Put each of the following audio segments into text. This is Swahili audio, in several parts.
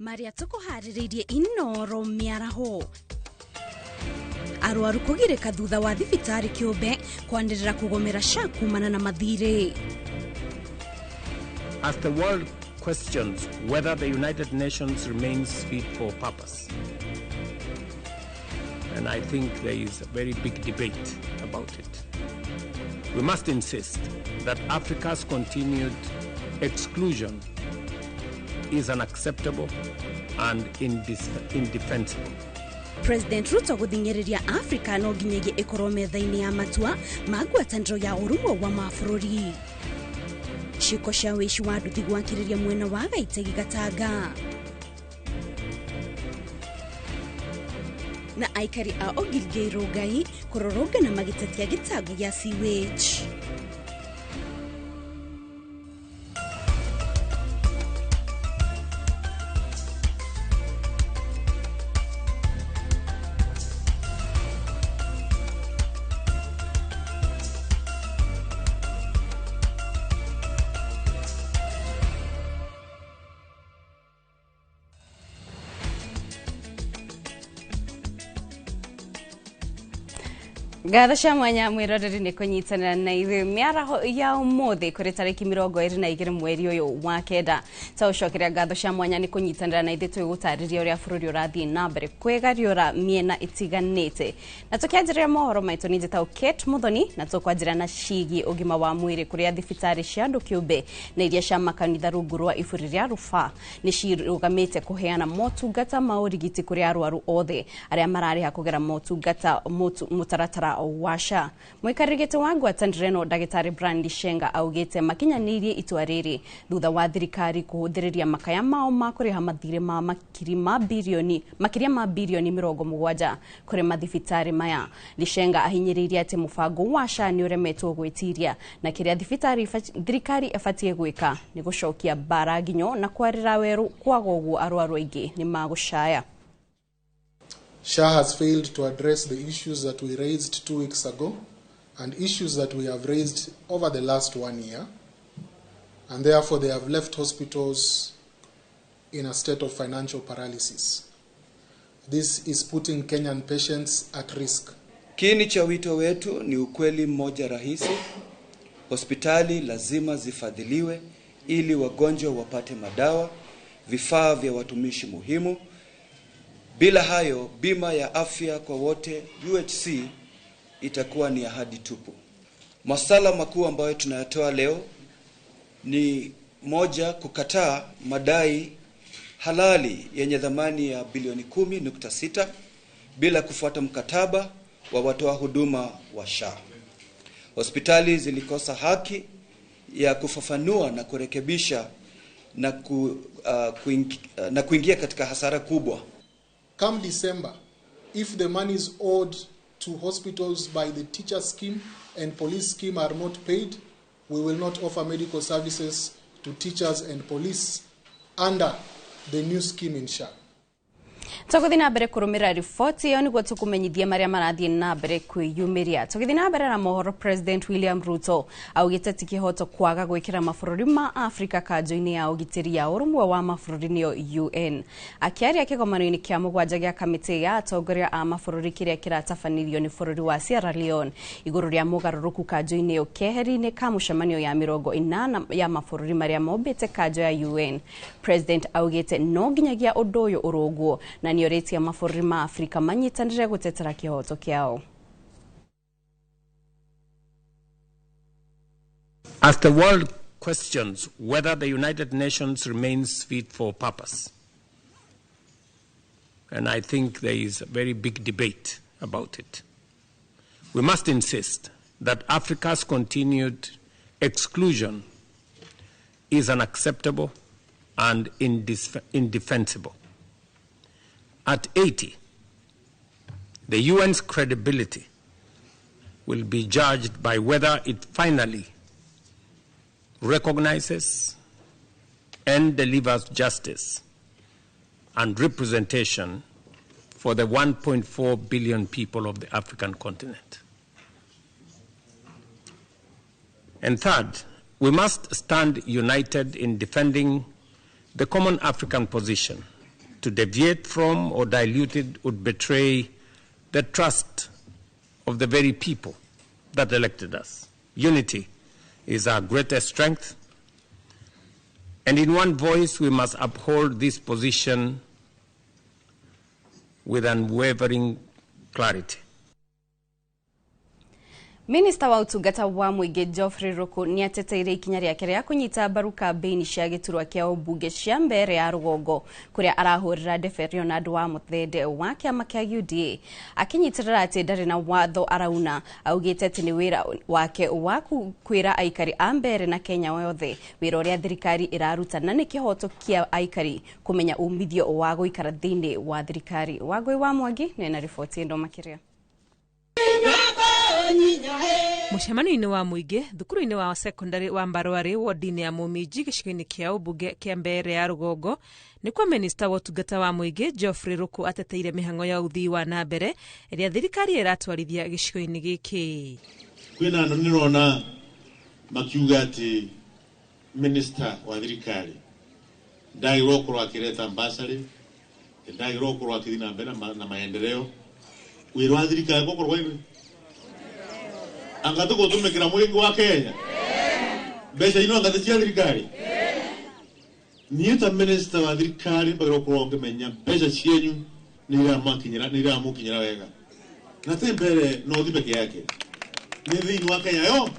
Maria tukuharireirie inoro miaraho arwaru kugirika thutha wa thibitari kiumbe kwanirira kugomera SHA kumana na mathire. As the world questions whether the United Nations remains fit for purpose, and I think there is a very big debate about it, we must insist that Africa's continued exclusion is unacceptable and indefensible. President Ruto guthinyereria Africa no nginyagia ikorwo metha-ini ya matua magwataniro ya urumwe wa mabũrũri. Ciiko cia wici wa nduthi gwakiriria mwena wa Gaitegi Gatanga. Na aikari a Ogilgei Rongai kurorongana magitetia gĩtango gĩa sewage. Gatho cia mwanya mwiroreri ni kunyitanira na ithuĩ miaraho ya umuthi kuri tariki 22 mweri uyu wa kenda. Ta ucokeria gatho cia mwanya ni kunyitanira na ithuĩ twigutariria uria bũrũri ũrathiĩ na mbere kwegariũra miena itiganĩte. Na tukianjĩrĩria mohoro maitũ ni njĩtagwo Kate Muthoni na tukwanjĩrĩra na ciĩgiĩ ũgima wa mwĩrĩ kuria thibitarĩ cia andũ kĩũmbe na iria cia makanitha rungu rwa iburi rĩa rũbaa ni cirugamĩte kuheana motungata ma ũrigiti kuri arwaru othe arĩa mararĩha kũgera motungata mũtaratara wa SHA. Mũikarĩrĩte wa ngwatanĩro ĩno Ndagĩtarĩ Brandi Shenga augĩte makinyanĩirie itua rĩrĩ thutha wa thirikari kũhũthĩrĩria makaya mao ma kũrĩha mathirĩ ma makĩria ma bilioni 70 kũrĩ mathibitarĩ maya. Lishenga ahinyĩrĩirie atĩ mũbango wa SHA nĩ ũremetwo gwĩtiria na kĩrĩa thirikari ĩbatiĩ gwĩka nĩ gũcokia bara nginyo na kwarĩra werũ kwaga ũguo arwaru aingĩ nĩ magũcaya. SHA has failed to address the issues that we raised 2 weeks ago and issues that we have raised over the last 1 year, and therefore they have left hospitals in a state of financial paralysis. This is putting Kenyan patients at risk. Kiini cha wito wetu ni ukweli mmoja rahisi: hospitali lazima zifadhiliwe ili wagonjwa wapate madawa, vifaa vya watumishi muhimu. Bila hayo, bima ya afya kwa wote UHC itakuwa ni ahadi tupu. Masala makuu ambayo tunayatoa leo ni moja, kukataa madai halali yenye thamani ya bilioni 10.6 bila kufuata mkataba wa watoa huduma wa SHA. Hospitali zilikosa haki ya kufafanua na kurekebisha na kuingia katika hasara kubwa. Come December, if the money is owed to hospitals by the teacher scheme and police scheme are not paid, we will not offer medical services to teachers and police under the new scheme in SHA. Tuguthi na mbere kurumira riboti iyo niguo tukumenyithia maria marathie na mbere kwiyumiria. Tuguthi na mbere na mohoro, President William Ruto augite ti kihoto kwaga gwikira mabũrũri ma Africa kanjo-ini ya ugitiri ya urumwe wa mabũrũri niyo UN. Akiaria kĩgomano-inĩ kĩa mũgwanja gĩa kamĩtĩ ya atongoria a mabũrũri kĩrĩa kĩratabanirio nĩ bũrũri wa Sierra Leone igũrũ rĩa mũgarũrũku kanjo-ini ĩyo keheri-inĩ ka mũcemanio ya 80 ya mabũrũri marĩa mombĩte kanjo ya UN. President augite no nginyagia ũndũ ũyũ ũrũngwo na nĩoretia mabũrũri ma Afrika manyitanĩre gũtetera kĩhoto kĩao. As the world questions whether the United Nations remains fit for purpose, and I think there is a very big debate about it, we must insist that Africa's continued exclusion is unacceptable and indefensible. At 80, the UN's credibility will be judged by whether it finally recognizes and delivers justice and representation for the 1.4 billion people of the African continent. And third, we must stand united in defending the common African position To deviate from or dilute it would betray the trust of the very people that elected us. Unity is our greatest strength, and in one voice we must uphold this position with unwavering clarity. Minista wa utungata wa muingi Geoffrey Ruku ni ateteire ikinya riake ria kunyita mbaru kampeni cia giturwa kia ubunge cia mbere ya rugongo kuria arahurira Deferio na andu wa muthende wa kiama kia UDA akinyitirira ati ndari na watho arauna augite ati ni wira wake wa kwira aikari a mbere na Kenya yothe wira uria thirikari iraruta na ni kihoto kia aikari kumenya umithio wa guikara thiini wa thirikari. Wagoi wa Mwangi ni na ripoti ndo makiria. Mucemani-inĩ wa muingi thukuru-inĩ wa secondary wa Mbarwari ward-inĩ ya Mumiji gĩcigo-inĩ kia ubunge kia mbere ya rugongo nikwa minista wa utungata wa muingi Geoffrey Ruku ateteire mihango ya uthii wa na mbere iria thirikari iratwarithia gĩcigo-inĩ gĩkĩ. Kwina andũ nĩrona makiuga ati minister wa thirikari ndagĩrĩirwo gũkorwo akĩreta ambassador, ndagĩrĩirwo gũkorwo akĩthiĩ na mbere na maendeleo wĩra wa thirikari gũkorwo angatuko tumekira muingi wa Kenya besha ino angatetia thirikari nieta minister wa thirikari bagiro kuronge menya besha cienyu nira mukinyira wega na tembere no thibeke yake ni thini wa Kenya yo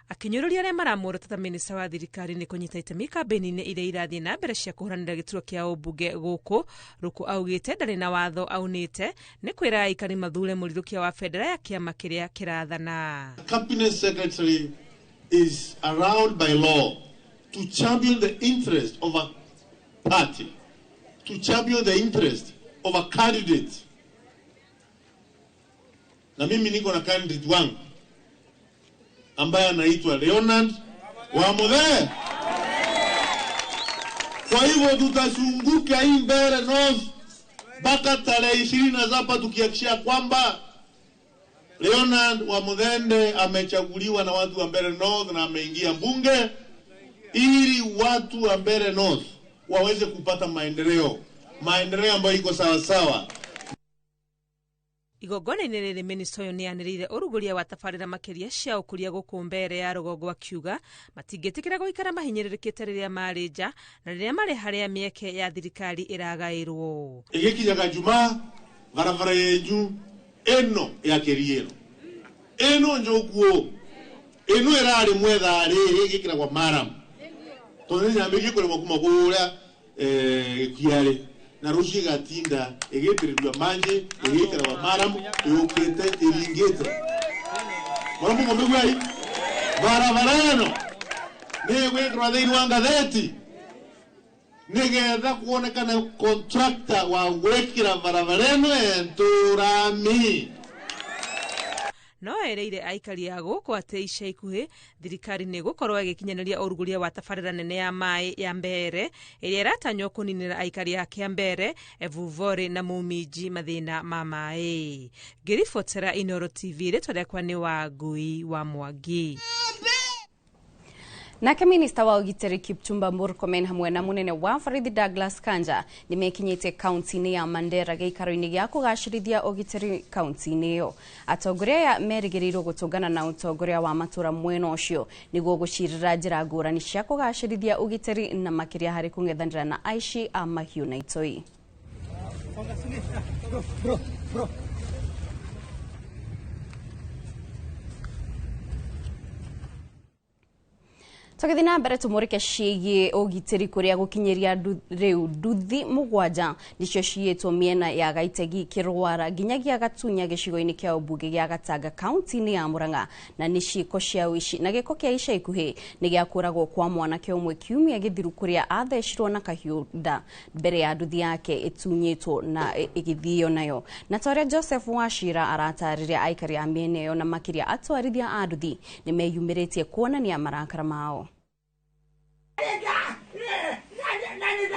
akinyururia aria maramurutata minista wa thirikari ni kunyita itemi kampeni-inĩ iria irathie na mbere cia kuhuranira gĩturwa kia ubunge guku. Ruku augite ndari na watho aunite ni kwira aikari mathure mũrirũkia wa federa ya kiama kiria kirathana. Cabinet secretary is allowed by law to champion the interest of a party, to champion the interest of a candidate. Na mimi niko na candidate wangu ambaye anaitwa Leonard wa Muthee. Kwa hivyo tutazunguka hii Mbeere North mpaka tarehe 27 tukihakikisha kwamba Leonard wa Muthee amechaguliwa na watu wa Mbeere North na ameingia bunge ili watu wa Mbeere North waweze kupata maendeleo ambayo iko sawa sawa. Igongona-inĩ rĩrĩ minista ũyũ nĩ anĩrĩire ũruguria wa tabarĩra makĩria cia ũkũria gũkũ Mbeere ya rugongo akiuga matingĩtĩkĩra gũikara mahinyĩrĩrĩkĩte rĩrĩa marĩ nja na rĩrĩa marĩ harĩa mĩeke ya thirikari ĩragaĩrwo. Ĩgĩkinyaga Jumaa barabara yenyu ĩno ya Keriero ĩno njokuo ĩno ĩrarĩ mwetha rĩrĩ ĩgĩkĩragwo Maram tondũ nyambĩgie kũrĩma kuma kũrĩa Gĩkiarĩ na rushi gatinda egeterwa manje egetera Maram yokete iringete maramu ngombe gwai barabarano negwe krathini wanga theti negetha kuonekana contractor wa gwekira barabarano enturami no ereire aikari a gũkũ atĩ ica ikuhĩ thirikari nĩ gũkorwo ĩgĩkinyanĩria ũruguria wa tabarĩra nene ya maĩ ya Mbeere ĩrĩa ĩratanywo kũninĩra aikari a kĩa Mbeere Evuvori na Mumiji mathĩna ma maĩ. Ngĩribotera Inooro TV rĩtwa rĩakwa nĩ Wangui wa Mwangi. Nake minista wa ugitĩri Kipchumba Murkomen hamwe na munene wa Faridhi Douglas Kanja nimekinyĩte kaunti-inĩ ya Mandera gĩikaro-inĩ gĩa kũgacĩrithia ugitĩri kaunti-inĩ ĩyo. Atongoria aya merĩgĩrĩirwo gũtũngana na ũtongoria wa matũra mwena ũcio nĩguo gũcirĩra njĩra ngũrani cia kũgacĩrithia ugitĩri na makĩria harĩ kũng'ethanĩra na aici a mahiũ na itoi. Tũgĩthina mbere tũmũrĩke ciĩgiĩ ũgitĩri kũrĩa gũkinyĩria rĩu nduthi mũgwanja nicio ciĩtwo mĩena ya Gaitegi, Kĩrwara nginyagia Gatunya gĩcigo-inĩ kĩa ũmbunge gĩa Gatanga kaunti-inĩ ya Murang'a na nĩ ciĩko cia ũici na gĩko kĩa ica ikuhĩ nĩ gĩakũragwo kwa mwanake ũmwe kiumia gĩthiru kũrĩa athecirwo na kahiũ nda mbere ya nduthi yake ĩtunyĩtwo na ĩgĩthio nayo. Na ta Joseph Wachira aratarĩria aikari a mĩena ĩyo na makĩria atwarithia a nduthi nĩ meyumĩrĩtie kuonania marakara mao.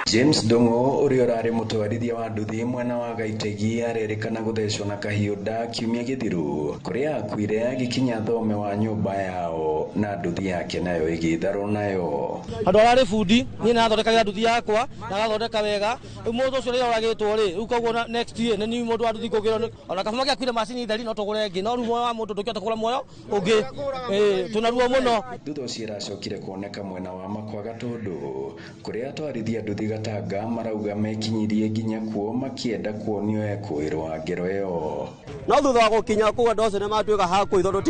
James Dongo uri orari mutwarithia wa nduthi mwena wa Gaitegi arerikana guthecwo na kahiuda kiumia githiru kuria akuire agikinya thome wa nyumba yao na nduthi yake nayo igitharo nayo. Andu arari fundi ni na thondekaga nduthi yakwa na gathondeka wega mundu ucio ri oragitwo ri ukoguo next year ni mundu wa nduthi kugira ona kama giakwire macini theri no tugure ngi no ruo wa mundu tukiota kugura muoyo ungi tunaruo muno. Thutha ucio iracokire kuoneka mwena wa Makwaga Tundu kuria atwarithia nduthi Gatanga marauga mekinyirie nginya kuo makienda kuonio ekwirwa ngero iyo. No thutha wa gukinya kuo andu acio ni matuika ha kuitho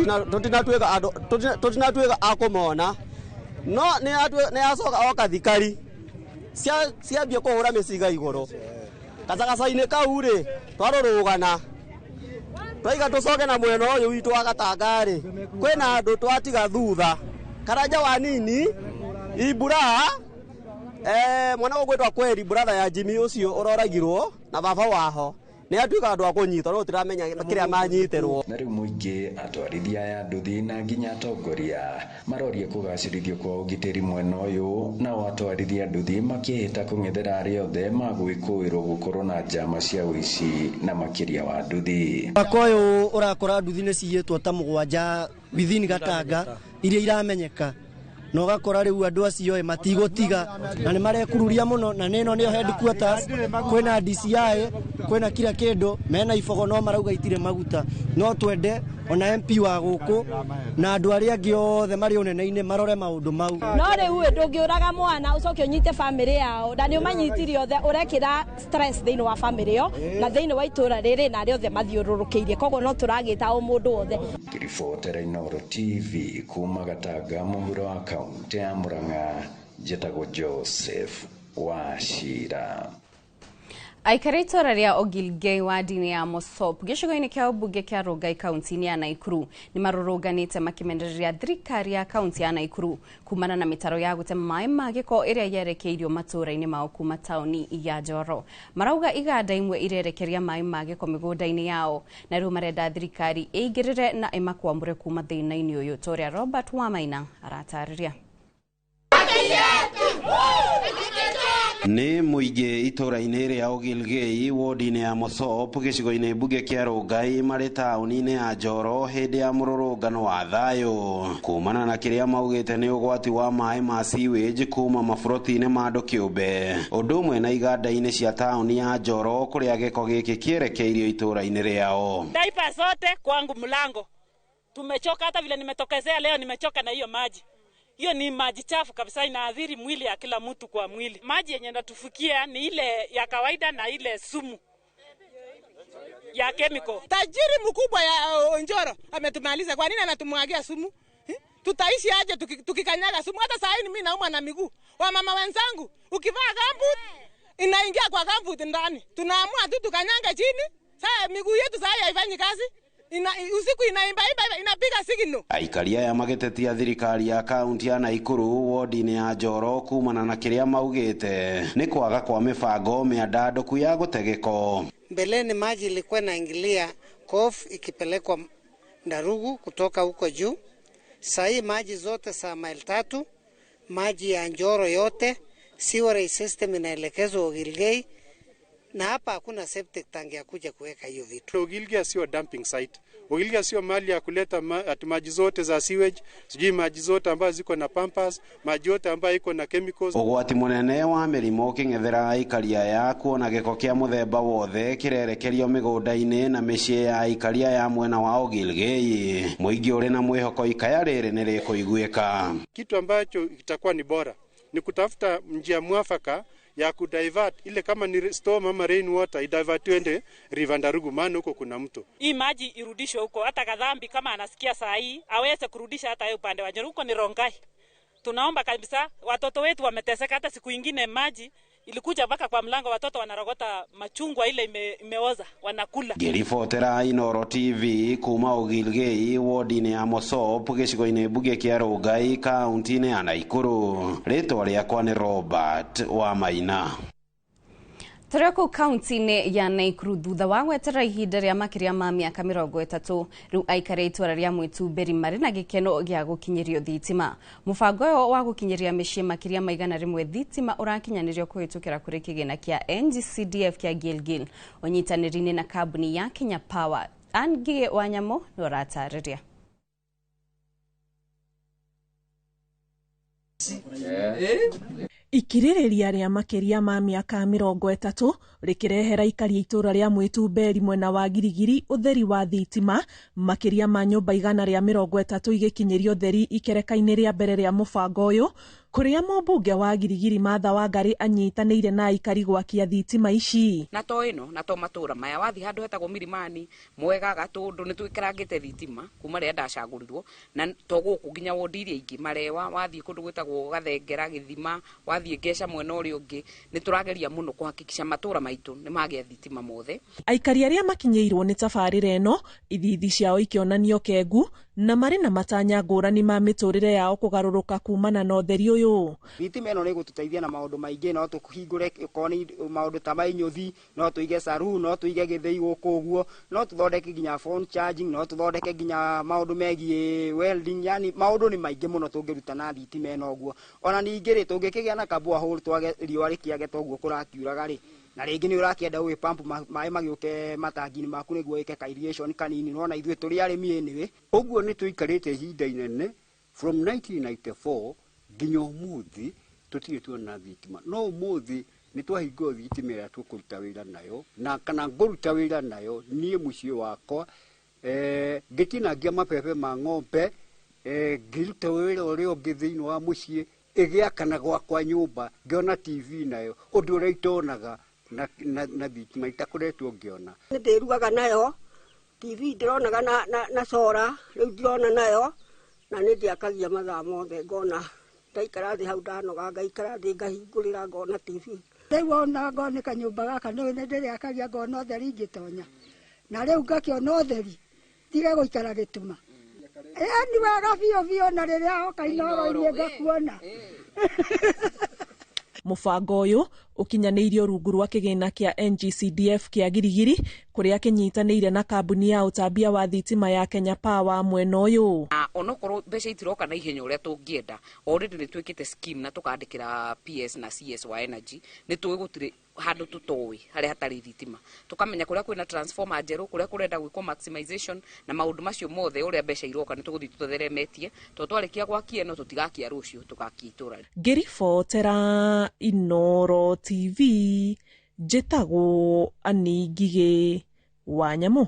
tutinatuika akumona no ni acoka oka thikari ciambie kuhura miciga iguru gacagacaini kau ri twarurugana twaiga tucoke na mwena uyu witu wa Gatanga ri kwina andu twatiga thutha karanja wa nini ibura mwana gwetwa kweri brother ya Jimmy ucio uroragirwo na baba waho ni atuika andu akunyitwo no tiramenya kiria manyiterwo. Na riu muingi atwarithia ya nduthi na nginya atongoria marorie kugacirithio kwa ugitiri mwena uyu na atwarithia nduthi makihita kung'ethera aria othe magwikuirwo gukorwo na njama cia uici na makiria wa nduthi. Akoyo urakora nduthi ni ciyetwo ta mugwanja within Gatanga iria iramenyeka no gakora riu andu acio matigutiga na ni marekururia muno na nino niyo headquarters kwina DCI kwina kila kindu mena ifogo no marauga itire maguta no twende ona MP wa guku na andu aria angi othe mari unene-ini marore maundu mau no riu ndungiuraga mwana ucoke unyite family yao na ni umanyitire othe urekira stress thiini wa family yo na thiini wa itura riri na ari othe mathiururukiirie koguo no turagita o mundu othe. Kiribotera Inooro TV kuma Gatanga muhuro wa kaunti ya Murang'a njetago Joseph Wachira. Aikari itora ria Ogilgei wa dini ya Mosop gicigo-ini kia ubunge kia Rongai kaunti-ini ya Naikuru ni maruruganite makimendereria thirikari ya kaunti ya Naikuru kumana na mitaro ya gute mai ma giko iria yerekeirio matura-ini mao kuma tauni ya Njoro. Marauga iganda imwe irerekeria mai ma giko migunda-ini yao na riu marenda thirikari igirire na imakwamure kuma thina-ini uyu. Toria Robert Wamaina aratariria. Ni muige itora-ini ria Ogilgei wodi-ini ya Mosop gicigo-ini bunge kia Rongai mari tauni-ini ya Njoro hindi ya mururungano wa thayu kumana na kiria maugite ni ugwati wa mai ma sewage kuma maburoti-ini ma andu kiumbe undu umwe na iganda-ini cia tauni ya Njoro kuria giko giki kierekeirio itora-ini riao. Taifa zote kwangu mlango tumechoka, hata vile nimetokezea leo nimechoka na hiyo maji. Hiyo ni maji chafu kabisa, inaathiri mwili ya kila mtu kwa mwili. Maji yenye natufikia ni ile ya kawaida na ile sumu ya chemical. Tajiri mkubwa ya Njoro ametumaliza. Kwa nini anatumwagia sumu? Tutaishi aje tukikanyaga sumu? Hata saa hii mimi naumwa na miguu. Wa mama wenzangu, ukivaa gambut inaingia kwa gambut ndani. Tunaamua tu tukanyanga chini. Sasa miguu yetu sasa haifanyi kazi. Usiku inaimba inapiga signal. Aikaria ya magitetia thirikari ya kaunti ya Naikuru wodi-ini ya Njoro kumana na kiria maugite ni kwaga kwa mibango miandanduku ya gutegeko. Mbeleni maji ilikuwa inaingilia Kof ikipelekwa Ndarugu kutoka huko juu. Sasa maji zote saa mile 3 maji ya Njoro yote sewerage system inaelekezwa Ogilgei. Na hapa hakuna septic tank ya kuja kuweka hiyo vitu. Ogilgei sio dumping site. Ogilgei sio mahali ya kuleta maji zote za sewage, sijui maji zote ambazo ziko na pampers, maji yote ambayo iko na chemicals. Ugwati munene wa mirimo king'ethera aikaria ya kuona giko kia muthemba wothe kirerekerio migunda-ini na micii ya aikaria ya mwena wa Ogilgei. Muingi uri na mwihoko ikaya riri ni rikuiguika. Kitu ambacho kitakuwa ni bora ni kutafuta njia mwafaka ya kudivert ile kama ni storm ama rain water idivert twende River Ndarugu, maana huko kuna mto. Hii maji irudishwe huko, hata Kadhambi kama anasikia saa hii aweze kurudisha hata upande wa Njoro, huko ni Rongai. Tunaomba kabisa, watoto wetu wameteseka, hata siku nyingine maji ilikuja mpaka kwa mlango, watoto wanarogota machungwa ile imeoza wanakula. Kiribotera Inooro TV kuma Ogilgei wodi-ini ya Mosop gicigo-ini bunge kia Rongai kaunti-ini ya Naikuru. Ritwa riakwa ni Robert Wamaina. Tureko kaunti-inĩ ya Naikuru thutha wa gwetera ihinda rĩa makĩria ma mĩaka 30 rĩu aikari itũra rĩa Mwĩtumberĩ marĩ na gĩkeno gĩa gũkinyĩrio thitima. Mũbango ũyũ wa gũkinyĩria mĩciĩ makĩria ma 100 thitima ũrakinyanĩrio kũhĩtũkĩra kũrĩ kĩgĩna kĩa NGCDF kĩa Gilgil ũnyitanĩri-inĩ na kambuni ya Kenya Power. Angĩ Wanyamũ nĩ ũratarĩria. Ikirĩrĩria rĩa makĩria ma mĩaka 30 rĩkĩrehera aikari itũra rĩa Mwĩtumberĩ mwena wa Girigiri ũtheri wa thitima, makĩria ma nyũmba 130 igĩkinyĩrio theri ikereka-inĩ rĩa mbere rĩa mũbango ũyũ, kũrĩa mũmbunge wa Girigiri Martha Wangari anyitanĩire na aikari gwakia thitima ici. Na to ĩno na to matũra maya wathi handũ hetagwo Milimani, Mwega, Gatũndũ nĩ twĩkĩrangĩte thitima kuma rĩa ndacagũrirwo, na to gũkũ nginya wondi iria ingĩ Marewa, wathi kũndũ gwĩtagwo Gathengera, Gĩthima, wathi Ngesha mwena ũrĩa ũngĩ, nĩ tũrageria mũno kuhakikisha matũra maitũ nĩ magĩa thitima mothe. Aikari arĩa makinyĩirwo nĩ tabarĩra ĩno, ithithi ciao ikĩonanio kengu na marĩ na matanya ngũrani ma mĩtũrĩre yao kũgarũrũka kumana na ũtheri ũyũ. Thitima ĩno nĩ gũtũteithia na maũndũ maingĩ, no tũhingũre maũndũ ta mainyuthi, no tũige saru, no tũige gĩthĩi gũkũ ũguo, no tũthondeke nginya phone charging, no tũthondeke nginya maũndũ megiĩ welding, yani maũndũ nĩ maingĩ mũno tũngĩruta na thitima ĩno ũguo. Ona ningĩ rĩ tũngĩkĩgĩa na kabua hole twage riũa rĩkĩage toguo kũrakiuraga rĩ, na rĩngĩ nĩ ũrakĩenda gwĩ pump maĩ magĩũke matangi-inĩ maku nĩguo ĩke ka irrigation kanini, no na ithuĩ tũrĩ arĩmi anyway. Ũguo nĩ tũikarĩte ihinda inene from 1994 nginya ũmũthĩ tũtirĩ tuona thitima, no ũmũthĩ nĩ twahingũra thitima ĩrĩa tũkũruta wĩra nayo, na kana ngũruta wĩra nayo niĩ mũciĩ wakwa ngĩtinangia mabebe ma ng'ombe, ngĩruta wĩra ũrĩa ũngĩ thĩinĩ wa mũciĩ, ĩgĩakana gwakwa nyũmba, ngĩona TV nayo, ũndũ ũrĩa itonaga na thitima itakoretwo ngĩona. Nĩ ndĩrugaga nayo, TV ndĩronaga na solar, rĩu ndĩrona nayo, na nĩ ndĩakagia mathaa mothe ngona ndaikara thĩ hau ndanoga ngaikara thĩ ngahingũrĩra ngona TV. Rĩu ona ngona kanyũmba gaka nĩ ndĩrĩakagia ngona ũtheri ingĩtonya, na rĩu ngakĩona ũtheri tiga gũikara gĩtuma. Ni wega biũ na rĩrĩa hoka inoro-inĩ ngakuona. Mũbango ũyũ ũkinyanĩirio rungu rwa kĩgĩna kĩa NGCDF kĩa Girigiri kũrĩa kĩnyitanĩire na kambuni ya ũtambia wa thitima ya Kenya Power mwena ũyũ. Onokorwo mbeca itiroka na ihenya ũrĩa tũngĩenda, already nĩ twĩkĩte scheme na tũkandĩkĩra PS na CS wa energy, nĩ tũĩ gũtirĩ handũ tũtoĩ harĩa hatarĩ thitima, tũkamenya kũrĩa kwĩna transformer njerũ, kũrĩa kũrenda gwĩkwo maximization na maũndũ macio mothe ũrĩa mbeca iroka nĩ tũgũthiĩ tũtheremetie, to twarĩkia gwakia no tũtigakia rũciũ tũgakia itũra. Ngĩribotera Inooro TV njĩtagwo Ani Ngigĩ Wanyamũ.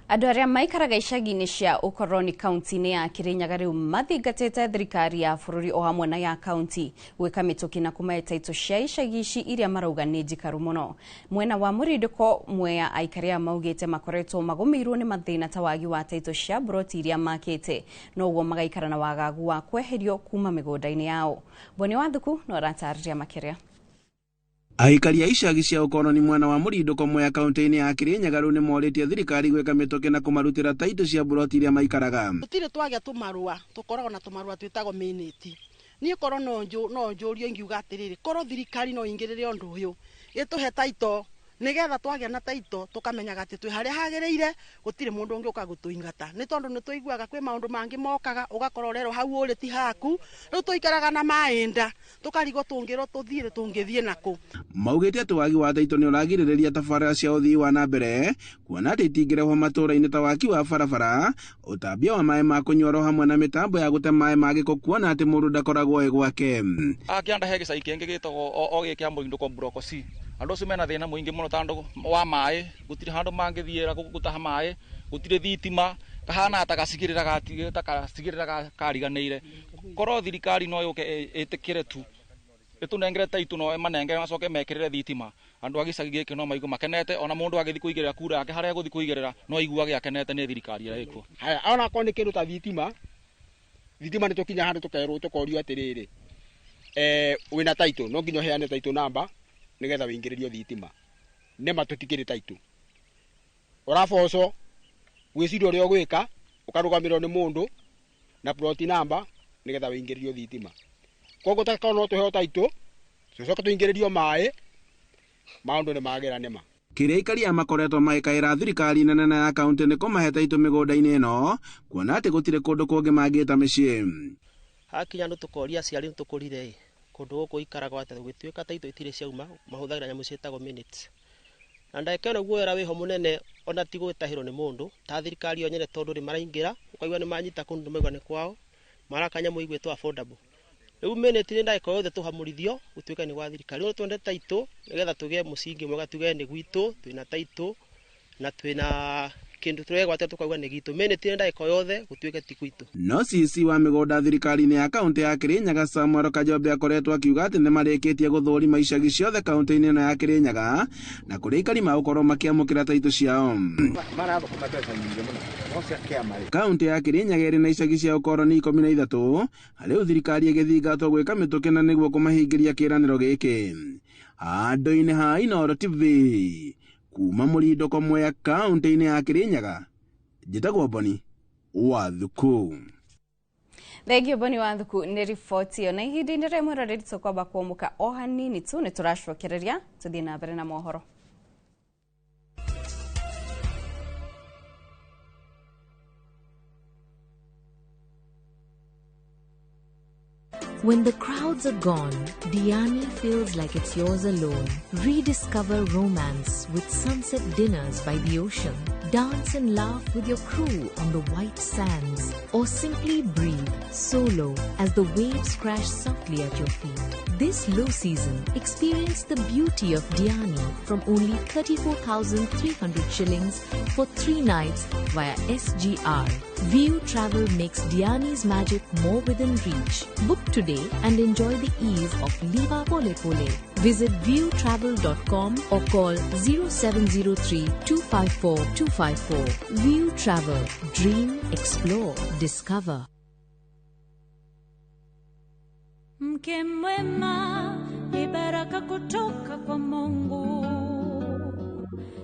Andũ arĩa maikaraga icagi-inĩ cia ũkoroni kaunti-inĩ ya Kirinyaga rĩu mathingatĩte thirikari ya bũrũri o hamwe na ya kaunti gwĩka mĩtũkĩ na kũmahe taitũ cia icagi ici iria marauga nĩ njikaru mũno. Mwena wa Mũrindĩko Mwea aikari aya maugĩte makoretwo magũmĩirwo nĩ mathĩna ta wagi wa taitũ cia buroti iria makĩte, no ũguo magaikara na wagagu wa kweherio kuma mĩgũnda-inĩ yao. Boni Wathuku no aratarĩria makĩria. Aikari a icagi cia ũkoroni mwena wa Mũrindĩko Mwea kaunti-inĩ ya Kirinyaga rĩu nĩ morĩtie thirikari gwĩka mĩtũkĩ na kũmarutĩra taitũ cia buroti iria maikaraga. Tũtirĩ twagĩa tũmarũa, tũkoragwo na tũmarũa twĩtagwo minĩti. Niĩ korwo no njũrio ingiuga atĩrĩrĩ, korwo thirikari no ingĩrĩre ũndũ ũyũ ĩtũhe taito, nigetha twagĩa na taito tũkamenyaga atĩ twĩ harĩa hagĩrĩire, gũtirĩ mũndũ ũngĩũka gũtũingata. Nĩ tondũ nĩ tũiguaga kwĩ maũndũ mangĩ mokaga ũgakorwo rero hau ũrĩ ti haku, rĩu tũikaraga na maĩnda tũkarigwo tũngĩrwo tũngĩthiĩ nakũ. Maugĩte atĩ wagi wa taito nĩ ũragirĩrĩria tabarĩra cia ũthii wa na mbere, kuona atĩ itingĩrehwo matũra-inĩ ta waki wa barabara, ũtambia wa maĩ ma kũnyuo hamwe na mĩtambo ya gũte maĩ ma gĩko, kuona atĩ mũndũ ndakoragwo ĩ gwake. Akĩanda he gĩcagi kĩngĩ gĩtagwo o gĩkĩa Mũrindĩko Block C. Andũ acio mena thĩna mũingĩ mũno tondũ wa maĩ, gũtirĩ handũ mangĩthiĩra gũtaha maĩ, gũtirĩ thitima, kahana ta gacigĩrĩra kariganĩire. Korwo thirikari no yũke ĩtĩkĩre tu ĩtũnengere taitũ no manengere macoke mekĩrĩre thitima, andũ a gĩcagi gĩkĩ no maigue makenete, ona mũndũ agĩthiĩ kũigĩrĩra kura yake harĩa egũthiĩ kũigĩrĩra no aiguage akenete nĩ thirikari ĩrĩa ĩkuo. Haya, ona korwo nĩ kĩndũ ta thitima nĩ tũkinya handũ tũkerwo tũkorio atĩrĩrĩ, wĩna taitũ no nginya ũheane taitũ namba nigetha wĩingĩrĩrio thitima. Nema tũtikĩrĩ taitũ, ũraboco gwĩciria ũrĩa ũgwĩka, ũkarũgamĩrwo nĩ mũndũ na ploti namba nigetha wĩingĩrĩrio thitima. Koguo takao no tũheo taitũ, tũcoke tũingĩrĩrio maĩ, maundu ni magera nema. Kiria ikaria makoretwo magikaira thirikari nene ya kaunti niko maheta itu migonda-ini ino kuona ati gutire kundu kungi mangita micii. Hakinya ndu tukoria aciari tukurire kundu guku ikaraga ati gituika ta itu itire ciauma mahuthagira nyamu cietagwo minutes. Na ndakena guo era wiho munene ona ti gwitahiro ni mundu ta thirikari yo nyene tondu ri maraingira ukaigwa ni manyita kundu maigwa ni kwao marakanya muigwetwo affordable. Riu minute ni ndaika yothe tuhamurithio gutuika ni gwa thirikari no twende taito nigetha tugie musingi mwega tuge ni gwitu twina taito na twina kindu turegwate tukaigwa ni gitu minute ni ndaika yothe gutuika ti gwitu. No cisi wa migonda thirikari-ini ya kaunti ya Kirinyaga Samuel Kajombe akoretwo akiuga ati ni marikitie guthurima icagi ciothe kaunti-ini ino ya Kirinyaga na kuria ikari magukorwo makiamukira taito ciao. Kaunti ya Kirinyaga iri na icagi cia ukoroni 13 hariu thirikari igithingatwo gwika mitukena niguo kumahingiria kiraniro giki. Andu-ini ha Inooro TV kuma Murindo Komwe kaunti-ini ya Kirinyaga njitagwo Boni Wathuku. Thegio Boni Wathuku ni riboti yo na ihinda-ini rimwe roreri tukwamba kuomuka o hanini tu ni turacokereria tuthie na mbere na mohoro. When the crowds are gone, Diani feels like it's yours alone. Rediscover romance with sunset dinners by the ocean. Dance and laugh with your crew on the white sands. Or simply breathe solo as the waves crash softly at your feet. This low season, experience the beauty of Diani from only 34,300 shillings for 3 nights via SGR. View Travel makes Diani's magic more within reach. Book today and enjoy the ease of Liva Pole Pole. Visit viewtravel.com or call 0703 254 254. View Travel. Dream, explore, discover. Mke mwema ni baraka kutoka kwa Mungu.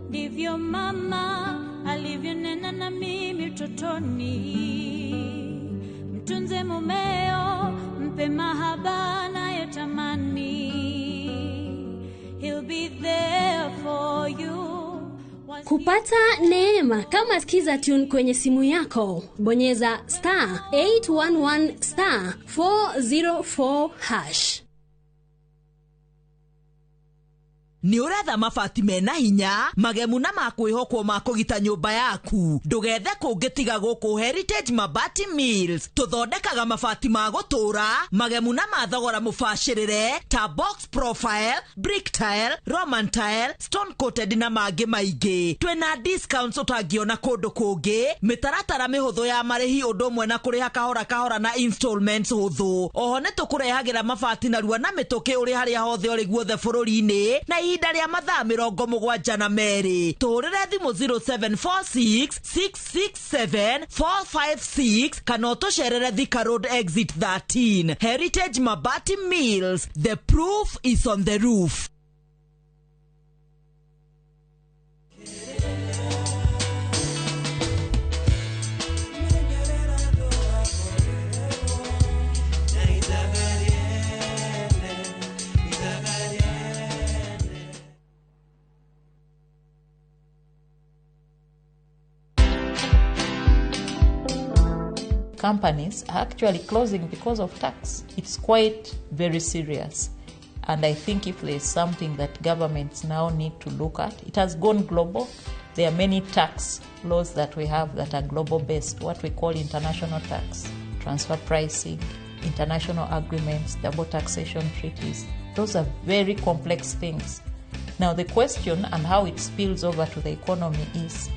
Ndivyo mama alivyonena na mimi utotoni. Mtunze mumeo, mpe mahaba anayotamani. He'll be there for you. Kupata neema kama skiza tune kwenye simu yako, bonyeza *811*404#. Ni uretha mabati mena hinya magemu na makwihokwo makugita nyumba yaku ndugethe kungitiga guku Heritage Mabati Mills tuthondekaga mabati ma gutura magemu na mathogora mubashirire ta box profile, brick tile, roman tile, stone coated na mangi maingi. Twina discounts utangiona kundu kungi, mitaratara mihuthu ya marihi undu umwe na kuriha kahora kahora na installments huthu. Oho nitukurehagira mabati na rua na mituki uri haria hothe uri guothe bururi-ini na ihinda ria mathaa 72 tuhurire thimu 0746 667 456 kana utucerere Thika Road exit 13. Heritage Mabati Mills, the proof is on the roof. Companies are actually closing because of tax. It's quite very serious. And I think if there's something that governments now need to look at, it has gone global. There are many tax laws that we have that are global based, what we call international tax, transfer pricing, international agreements, double taxation treaties. Those are very complex things. Now the question and how it spills over to the economy is,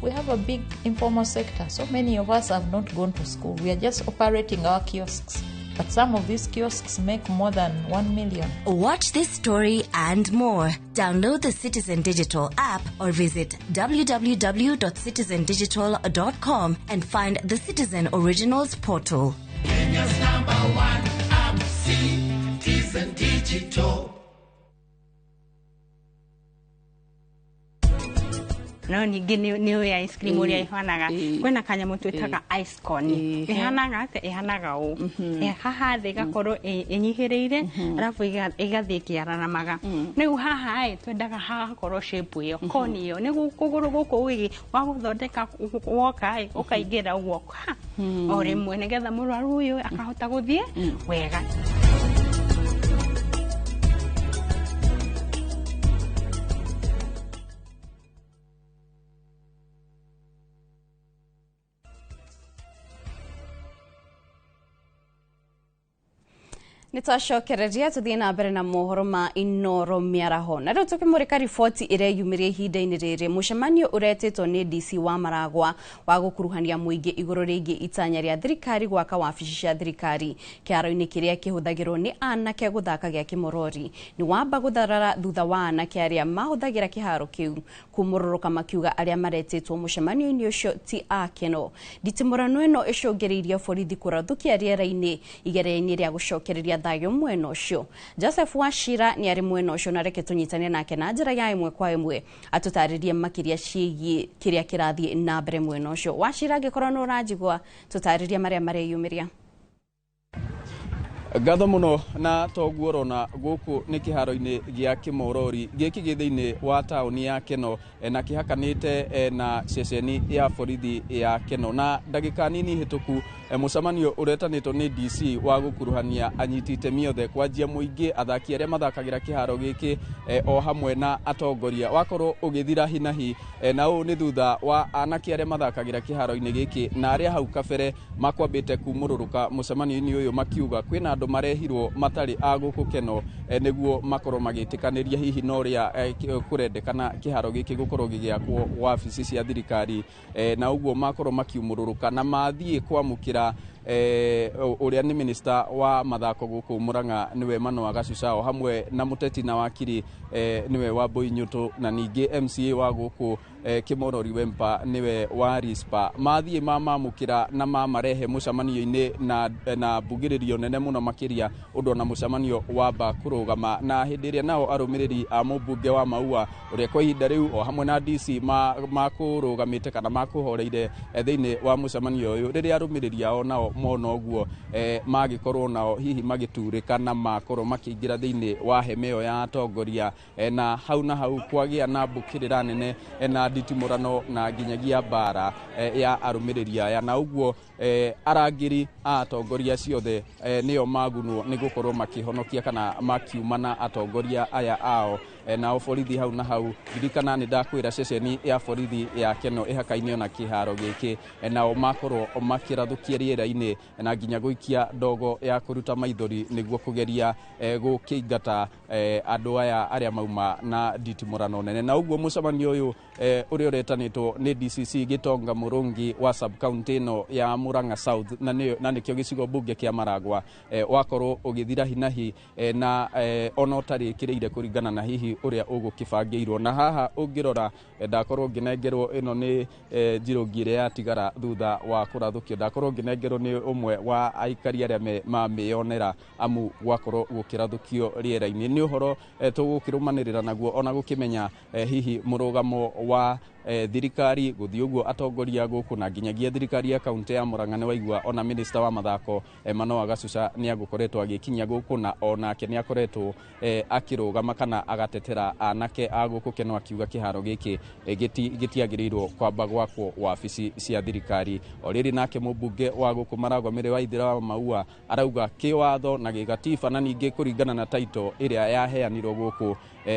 we have a big informal sector. So many of us have not gone to school. We are just operating our kiosks. But some of these kiosks make more than 1 million. Watch this story and more. Download the Citizen Digital app or visit www.citizendigital.com and find the Citizen Originals portal. Kenya's #1 app, Citizen Digital. no ningĩ nĩ ice cream ũrĩa ihanaga kwĩna kanyamũ twĩtaga ice cone ihanaga atĩ ihanaga ũũ haha thĩ igakorwo ĩnyihĩrĩire arabu igathiĩ ĩkĩararamaga rĩu haha twendaga hagakorwo shape ĩyo cone ĩyo nĩguo kũgũrũ gũkũ wĩ wa gũthondeka woka ũkaingĩra ũguo o rĩmwe nĩgetha mũrwaru ũyũ akahota gũthiĩ wega. Nitwacokereria tuthie na mbere na mohoro ma Inoro miaraho na riu tukimurika riboti ire yumirie ihinda-ini riri mucemanio uretitwo ni DC wa Maragwa wa gukuruhania muingi iguru ringi itanya ria thirikari gwaka wabici cia thirikari kiaro-ini kiria kihuthagirwo ni anake guthaka gia kimorori ni wamba gutharara thutha wa anake aria mahuthagira kiharo kiu kumururuka makiuga aria maretitwo mucemanio-ini ucio ti akeno nditimurano ino icungiriirie borithi kurathukia riera-ini igeria-ini ria gucokereria thayo mwena ucio. Joseph Wachira ni ari mwena ucio na reke tunyitane nake na njira ya imwe kwa imwe atutaririe makiria ciigi kiria kirathie na mbere mwena ucio. Wachira gikorwo no rajigwa tutaririe maria mareyumiria. Ngatho muno na toguo rona guku ni kiharo-ini gia Kimorori giki githiini wa tauni ya Keno na kihakanite na ceceni ya borithi ya Keno na ndagika nini hituku mucemanio uretanitwo ni DC wa gukuruhania anyiti itemi othe kwanjia muingi athaki aria mathakagira kiharo giki o hamwe na atongoria wakorwo ugithira hinahi na u ni thutha wa anake aria mathakagira kiharo-ini giki na aria hau kabere makwambite kumururuka mucemanio-ini uyu makiuga kwina andu marehirwo matari a guku Keno niguo makorwo magitikaniria hihi no ria kurendekana kiharo giki gukorwo gigiakwo wabici cia thirikari na uguo makorwo makiumururuka na mathie kwamukira uria ni minister wa mathako guku Murang'a niwe Manoa Gacucao hamwe na muteti na wakiri niwe Wambui Nyutu na ningi MCA wa guku Kimorori Wempa niwe wa Rispa mathie mamamukira na mamarehe mucemanio-ini na bugiririo nene muno makiria undo na mucemanio wamba kurugama na hindi ria nao arumiriri a mubunge wa Maua uria kwa ihinda riu o hamwe na DC makurugamite kana makuhoreire thiini wa mucemanio uyu riria arumiriri ao nao mona uguo magikorwo nao hihi magiturika na makorwo makiingira thiini wa heme yo ya atongoria na hau kwagia na mbukirira nene na nditimurano na nginyagia bara ya arumiriri aya na uguo arangiri atongoria ciothe nio magunwo ni gukorwo makihonokia kana makiumana atongoria aya ao na borithi hau na hau dirikana ni ndakwira ceceni ya borithi ya Keno ihakainio na kiharo giki nao makorwo makirathukia riera-ini na nginya guikia ndogo ya kuruta maithori niguo kugeria gukingata andu aya aria mauma na nditimurano nene na uguo mucemanio uyu uria uretanitwo ni DCC Gitonga Murungi wa sub county no ya Murang'a South na nikio gicigo bunge kia Maragwa wakorwo ugithira hinahi na ona utari kireire kuringana na hihi uria ugukibangirwo na haha ungirora ndakorwo nginengerwo ino ni njirungire ya tigara thutha wa kurathukio ndakorwo nginengerwo ni umwe wa aikari aria mamionera amu gwakorwo gukirathukio riera-ini ni uhoro tugukirumanirira naguo ona gukimenya hihi murugamo wa thirikari guthii uguo atongoria guku na nginyagia thirikari ya kaunti ya Murang'a ni waigua ona minister wa mathako Manoa Gacuca ni agukoretwo agikinya guku na onake ni akoretwo akirugama kana agatetera anake a guku Keno akiuga kiharo giki gitiagirirwo kwamba gwakwo wabici cia thirikari oriri nake mubunge wa guku Maragwa Mĩrĩ wa Ithira wa Maua arauga kiwatho na gigatiba na ningi kuringana na title iria yaheanirwo guku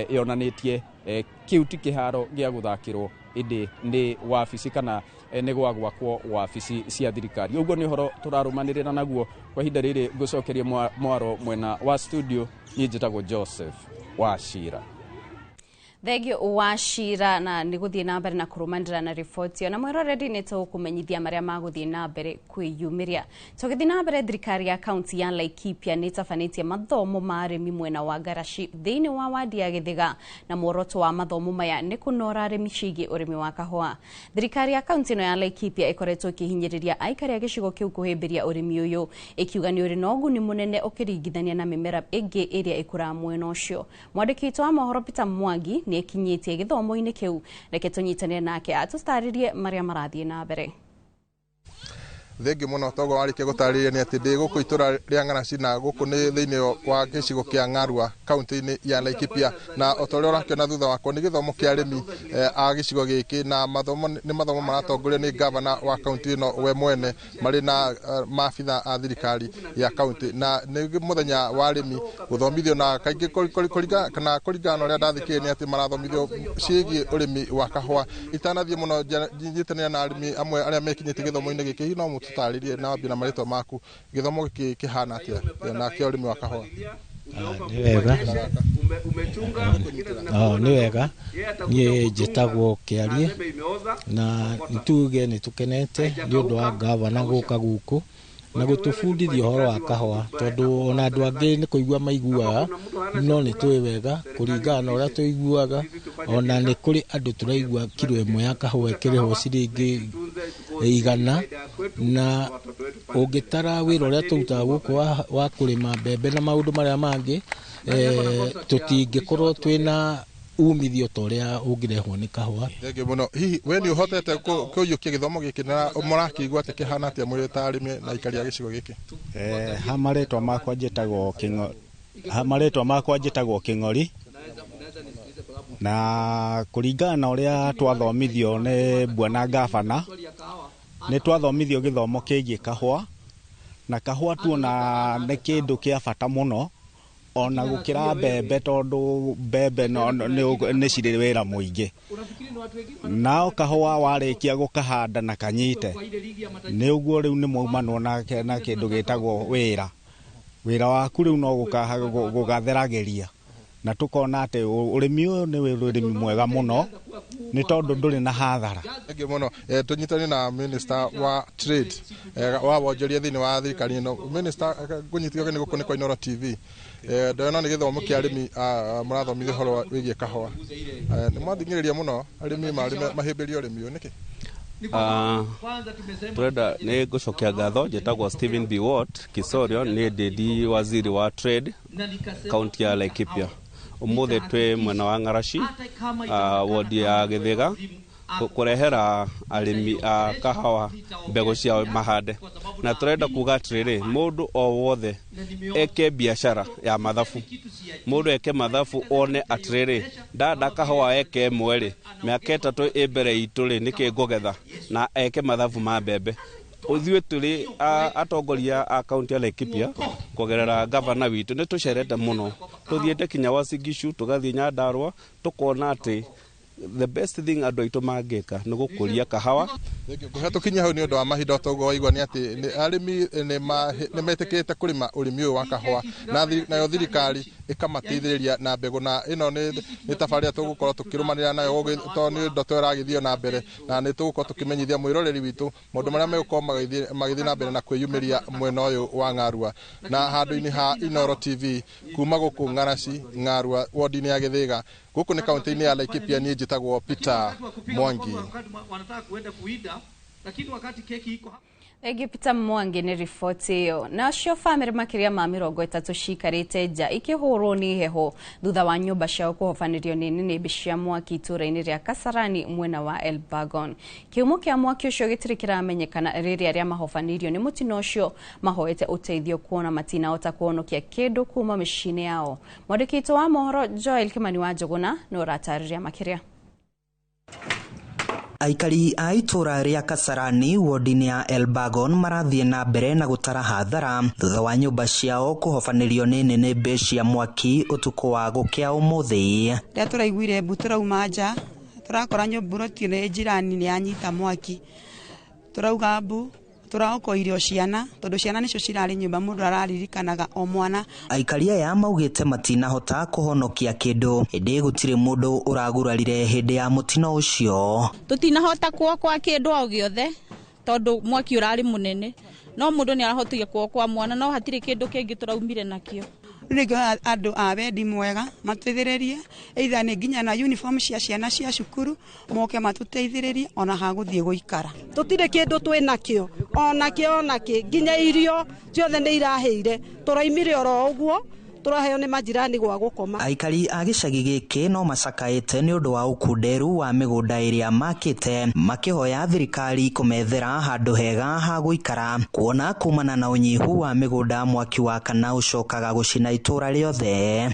yonanitie kiu ti kiharo gia guthakirwo indi ni wabici kana ni gwakwo wabici cia thirikari uguo ni horo turarumanirira naguo kwa ihinda riri ngucokeria mwaro mwena wa studio ni njitagwo Joseph Wachira. Thegio Wachira na niguthie na mbere na kurumandira na riboti na mwero ready ni tukumenyithia maria maguthie na mbere kwiyumiria tugithie na mbere thirikari ya kaunti ya Laikipia ni tafanitie mathomo ma arimi mwena wa Garashi thiini wa wadi ya Githiga na muoroto wa mathomo maya ni kunora arimi cigi urimi wa kahua. Thirikari ya kaunti no ya Laikipia ikoretwo kihinyiriria aikari ya gicigo kiu kuhimbiria urimi uyu ikiuga ni uri na uguni munene ukiringithania na mimera ingi iria ikura mwena ucio. Mwandiki wa mohoro Peter Mwangi nĩ ekinyĩtie gĩthomo-inĩ kĩu. Reke tũnyitanĩre nake atũtarĩrie marĩa marathiĩ na mbere. Thengi muno togo warike gũtarĩria nĩ atĩ ndĩ gũkũ itũra rĩa Ng'araci na gũkũ nĩ thĩinĩ wa gĩcigo kĩa Ng'arua kaunti-inĩ ya Laikipia, na otorĩa ũrakĩona thutha wakwa nĩ gĩthomo kĩa arĩmi a gĩcigo gĩkĩ, na nĩ mathomo maratongorio nĩ gavana wa kaunti ĩno we mwene marĩ na maabitha a thirikari ya kaunti, na nĩ mũthenya wa arĩmi gũthomithio, na kaingĩ kũringana na ũrĩa ndathikĩrĩria nĩ atĩ marathomithio ciĩgiĩ ũrĩmi wa kahũa. Itanathiĩ mũno nyitanĩra na arĩmi amwe arĩa mekinyĩtie gĩthomo-inĩ gĩkĩ, no mũtũtarĩrie na wambia na marĩtwa maku, gĩthomo gĩkĩ kĩhana atĩa na kĩa ũrĩmi wa kahũa? Nĩ wega nĩ wega, niĩ njĩtagwo Kĩarie, na nĩtuge nĩtũkenete nĩ ũndũ wa gavana gũka gũkũ na gũtũbundithia ũhoro wa kahũa, tondũ ona andũ angĩ nĩ kũigua maiguaga, no nĩ tũĩ wega kũringana na ũrĩa tũiguaga, ona nĩ kũrĩ andũ tũraigua kiro ĩmwe ya kahũa ĩkĩrĩhwo ciringi 100, na ũngĩtara wĩra ũrĩa tũrutaga gũkũ wa kũrĩma mbembe na maũndũ marĩa mangĩ, tũtingĩkorwo twĩna umithio ta ũrĩa ũngĩrehwo nĩ kahũa. Thengi mũno. Hihi we nĩ ũhotete kũiyũkia gĩthomo gĩkĩ na mũrakĩigua atĩ kĩhana atĩa mũrĩ ta arĩmi na aikari a gĩcigo gĩkĩ? Ha marĩtwa makwa njĩtagwo Kĩng'ori, na kũringana na ũrĩa twathomithio nĩ bwana gavana, nĩ twathomithio gĩthomo kĩgiĩ kahũa, na kahũa tuona nĩ kĩndũ kĩa bata mũno ona gũkĩra mbembe, tondũ mbembe nĩ cirĩ wĩra mũingĩ. Nao kahũa warĩkia gũkahanda na kanyite, nĩ ũguo rĩu nĩ maumanwo na kĩndũ gĩtagwo wĩra waku rĩu no gũgatheragĩria, na tũkona atĩ ũrĩmi ũyũ nĩ ũrĩmi mwega mũno nĩ tondũ ndũrĩ na hathara. Thengi mũno. Tũnyitane na minister wa trade wa wonjoria thĩinĩ wa thirikari ĩno. Minister, ngũnyitithio gĩkĩ gũkũ nĩ kwa Inooro TV. Ndona nĩ gĩthomo kĩa arĩmi mũrathomithia ũhoro wĩgiĩ kahũa. Nĩ mwathingĩrĩria mũno arĩmi mahĩmbĩrie ũrĩmi ũyũ nĩkĩ? Turenda nĩ ngũcokia ngatho, njĩtagwo Stephen B. Watt Kisorio, nĩ ndĩndi waziri wa trade kaunti ya Laikipia. Ũmũthĩ twĩ mwena wa Ng'araci, wodi ya Gĩthĩga, kũrehera arĩmi a kahũa mbegũ ciao mahande, na tũrenda kuga atĩrĩrĩ, mũndũ o wothe eke biashara ya mathabu, mũndũ eke mathabu one atĩrĩrĩ, ndanda kahũa eke ĩmwe-rĩ, mĩaka 3 ĩ mbere itũ-rĩ nĩkĩ ngũgetha, na eke mathabu ma mbembe. Ũthiĩ tũrĩ atongoria a kaunti ya Laikipia kũgerera gavana witũ nĩ tũcerete mũno, tũthiĩte kinya Uasin Gishu, tũgathiĩ Nyandarua, tũkona atĩ the best thing andũ aitũ mangĩka nĩ gũkũria kahũa. Tũkinya hau nĩ ũndũ wa mahinda toguo waigua nĩ atĩ arĩmi nĩ metĩkĩte kũrĩma ũrĩmi ũyũ wa kahũa, nayo thirikari ĩkamateithĩrĩria na mbegũ, na ĩno nĩ tabarĩra tũgũkorwo tũkĩrũmanĩrĩra nayo tondũ nĩ ndoto ĩragĩthiĩ na mbere, na nĩ tũgũkorwo tũkĩmenyithia mwĩroreri witũ maũndũ marĩa megũkorwo magĩthiĩ na mbere na kwĩyumĩria mwena ũyũ wa Ng'arua. Na handũ-inĩ ha Inooro TV kuma gũkũ Ng'araci, Ng'arua, wodi-inĩ ya Gĩthĩga, gũkũ nĩ kaunti-inĩ ya Laikipia, niĩ njĩtagwo Peter Mwangi. Egi Peter Mwangi nĩ riboti ĩyo. Nacio bamĩrĩ makĩria ma 30 cikarĩte nja ikĩhũrwo nĩ heho thutha wa nyũmba ciao kũhobanĩrio nĩ nĩnĩmbĩ cia mwaki itũra-inĩ rĩa Kasarani mwena wa Elbagon. Kĩhumo kĩa mwaki ũcio gĩtirĩ kĩramenyekana, rĩrĩa arĩa mahobanirio nĩ mũtino ũcio mahoete ũteithio kuona matinahota kuonokia kĩndũ kuma mĩciĩ-inĩ yao. Mwandĩki wa mohoro Joel Kimani wa Njũgũna nĩ ũratarĩria makĩria. Aikari a itũra rĩa Kasarani wodi-inĩ ya Elbagon marathiĩ na mbere na gũtara hathara thutha wa nyũmba ciao kũhobanĩrio nĩ nĩnĩmbĩ cia mwaki ũtukũ wa gũkĩa ũmũthĩ. Rĩrĩa tũraiguire mbu tũrauma nja, tũrakora nyũmba nĩ njirani nĩ yanyita mwaki, tũrauga mbu, tũraoka irio ciana tondũ ciana nicio cirarĩ nyũmba, mũndũ araririkanaga o mwana. Aikari aya maugĩte matinahota kũhonokia kĩndũ, hĩndĩ gũtirĩ mũndũ ũragurarire hĩndĩ ya mũtino ũcio. Tutinahota kuokwa kĩndũ o gĩothe tondũ mwaki ũrarĩ mũnene, no mũndũ nĩ arahotire kuokwa mwana, no hatirĩ kĩndũ kĩngĩ tũraumire nakĩo. Nĩngĩona andũ a wendi mwega mateithĩrĩrie, either nĩ nginya na uniform cia ciana cia cukuru moke matũteithĩrĩrie ona hagũthiĩ gũikara. Tũtirĩ kĩndũ twĩ nakĩo, onakĩ nginya irio ciothe nĩ irahĩire, tũraimire oro ũguo turaheo ni majirani gwa gukoma. Aikari a gicagi giki no macakaite ni undu wa ukunderu wa migunda iria makite makihoya thirikari kumethera handu hega ha guikara kuona kumana na unyihu wa migunda mwaki wa kana ucokaga gucina itura riothe.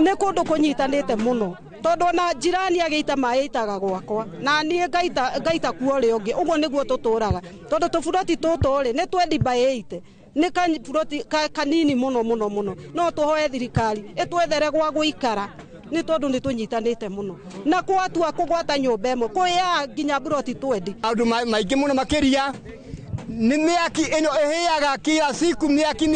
Ni kundu kunyitanite muno tondu na jirani ageita mai itaga gwakwa na nie ngaita kuo ri ungi uguo niguo tuturaga tondu tuburoti tuturi ni 20/8 ni kanipuroti kanini muno no tuhoe thirikari etwethere gwa guikara ni tondu ni tunyitanite muno na kwatua kugwata nyumba emo kuya nginya buroti 20 andu maingi muno makiria ni miaki eno eheaga kila siku miaki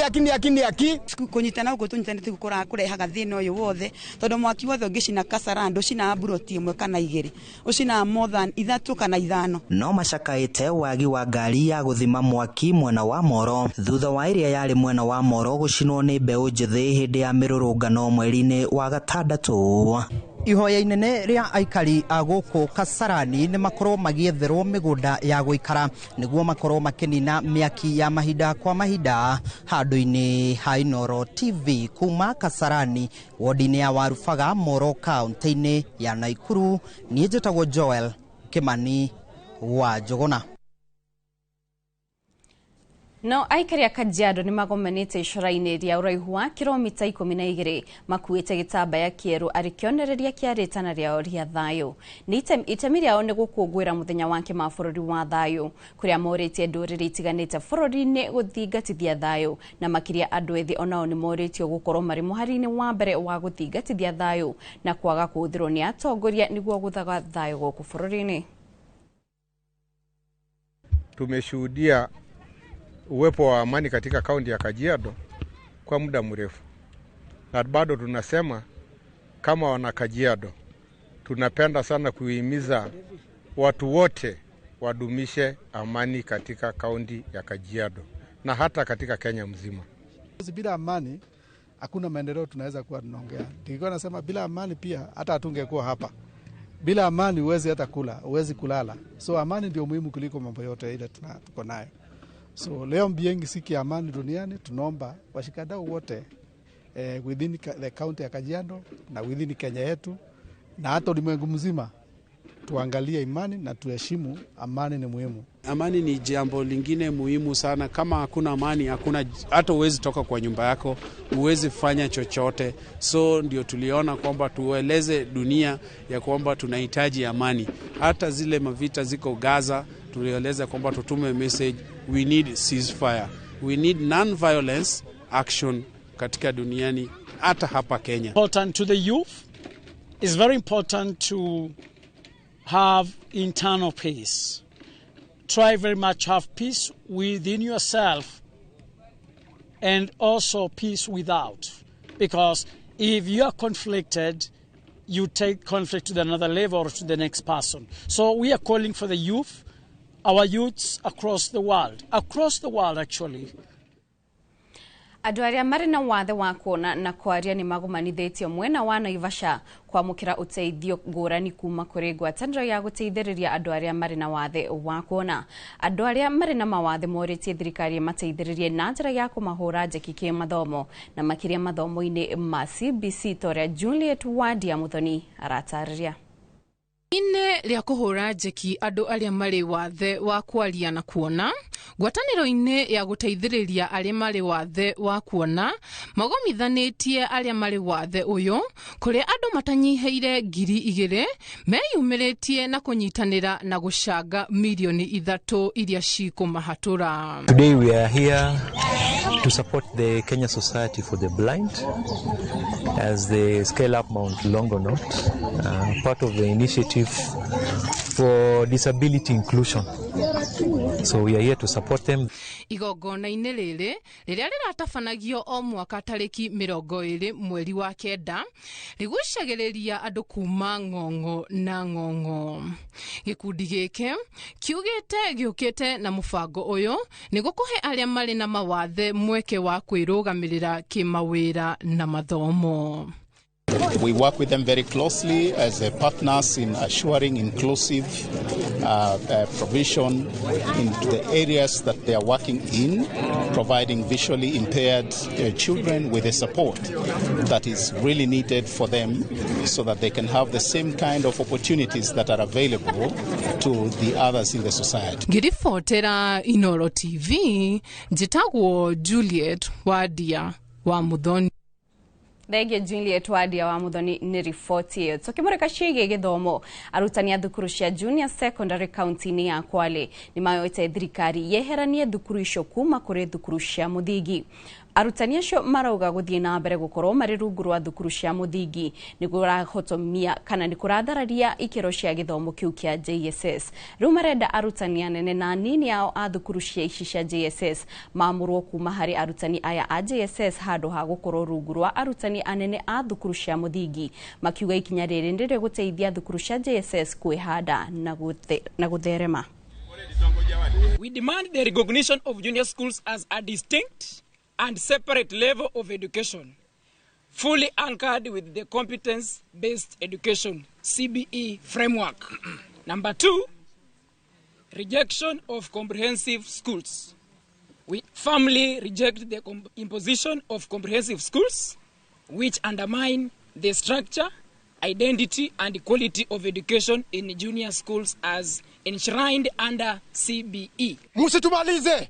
kunyitana ugo tunyitanite gukora kurehaga thina uyu wothe tondu mwaki wothe ngicina kasarando cina buroti imwe kana igiri ucina more than 3 kana 5 no macakaite wagi wa ngari ya guthima mwaki mwena wa Moro thutha wa iria yari mwena wa Moro gucinwo ni mbeu njithi hindi ya mirurungano mweri-ini wa gatandatu. Ihoya inene ria aikari a guku Kasarani ni makorwo magietherwo migunda ya guikara niguo makorwo makinina miaki ya mahinda kwa mahinda. Handu-ini ha Inooro TV kuma Kasarani wodi-ini ya Warubaga Moro kaunti-ini ya Naikuru ni njitagwo Joel Kimani wa Njuguna. No aikari a Kajiado ni magomenete icora-ini ria uraihu wa kilomita 12 makuite gitambaya kieru arikionereria kia ritana riao ria thayo. Ni itemi riao ni gukungwira muthenya wa kimabũrũri wa thayo kuria moritie ndũrĩrĩ itiganĩte bũrũri-inĩ gũthingatithia thayo na makiria andu ethi onao ni moritio gukorwo mari muhari-ini wa mbere wa gũthingatithia thayo na kwaga kuthirwo ni atongoria niguo guthaga thayo gũkũ bũrũri-inĩ. Tumeshuhudia uwepo wa amani katika kaunti ya Kajiado kwa muda mrefu. Na bado tunasema kama wana Kajiado tunapenda sana kuhimiza watu wote wadumishe amani katika kaunti ya Kajiado na hata katika Kenya mzima. Bila amani hakuna maendeleo tunaweza kuwa tunaongea. Nilikuwa nasema bila amani pia hata hatungekuwa hapa. Bila amani huwezi hata kula, huwezi kulala. So amani ndio muhimu kuliko mambo yote ile tuko nayo. So leo mbiengi siki amani duniani tunaomba washikadau wote within the county ya Kajiado na within Kenya yetu na hata ulimwengu mzima tuangalie imani na tuheshimu amani ni muhimu. Amani ni jambo lingine muhimu sana. Kama hakuna amani hakuna hata uwezi toka kwa nyumba yako, uwezi fanya chochote. So ndio tuliona kwamba tueleze dunia ya kwamba tunahitaji amani. Hata zile mavita ziko Gaza tulieleza kwamba tutume message, we need ceasefire, we need non-violence action katika duniani hata hapa Kenya. Important to the youth, it's very important to have internal peace. Try very much have peace within yourself and also peace without, because if you are conflicted, you take conflict to another level or to the next person. So we are calling for the youth, our youths across the world actually. Andu aria mari na wathe wa kuona na kwaria ni magumanithitio mwena wa Naivasha kwamukira uteithio ngurani kuma kuri ngwataniro ya guteithiriria andu aria mari na wathe wa kuona. Andu aria mari na mawathe moritie thirikari mateithiririe na njira ya kumahura njeki kimathomo na makiria mathomo-ini ma CBC toria Juliet Wadia Muthoni aratariria. Ine ria kuhura njeki andu aria mari wathe wa kwaria na kuona ngwataniro-ini ya guteithiriria aria mari wathe wa kuona magomithanetie aria mari wathe uyu kuria andu matanyiheire 2,000 meyumiritie na kunyitanira na gucanga milioni 3 iria cikumahatura. Today we are here to support the Kenya Society for the Blind as they scale up Mount Longonot, part of the initiative for disability inclusion. So we are here to support them. Igongona-ini riri riria riratabanagio o mwaka tariki 20 mweri wa kenda rigucagiriria andu kuma Ng'ong'o na Ng'ong'o. Gikundi giki kiugite giukite na mubango uyu ni gukuhe aria mari na mawathe mweke wa kwirugamirira kimawira na mathomo. We work with them very closely as partners in assuring inclusive provision in the areas that they are working in, providing visually impaired children with the support that is really needed for them so that they can have the same kind of opportunities that are available to the others in the society. Ngirifotera Inoro TV, njitagwo Juliet Wadia wa Muthoni. Thege Juliet Wadia wa Muthoni ni ripoti iyo. Tukimureka ciĩgiĩ gĩthomo, arutani a thukuru cia junior secondary county-inĩ ya Kwale ni mayoete thirikari yeheranie thukuru icio kuma kũrĩ thukuru cia mũthingi. Arutani acio marauga gũthiĩ na mbere gũkorwo marĩ rungu rwa thukuru cia mũthingi nĩ kũrahotomia kana nĩ kũrathararia ikĩro cia gĩthomo kĩu kĩa JSS. Rĩu marenda arutani anene na anini ao a thukuru cia ici cia JSS maamũrwo kuma harĩ arutani aya a JSS handũ ha gũkorwo rungu rwa arutani anene a thukuru cia mũthingi, makiuga ikinya rĩrĩ nĩ rĩgũteithia thukuru cia JSS kwĩhanda na gũtherema. We demand the recognition of junior schools as a distinct and separate level of education, fully anchored with the competence-based education CBE framework. Number 2, rejection of comprehensive schools. We firmly reject the imposition of comprehensive schools, which undermine the structure, identity, and quality of education in junior schools as enshrined under CBE. Msitumalize.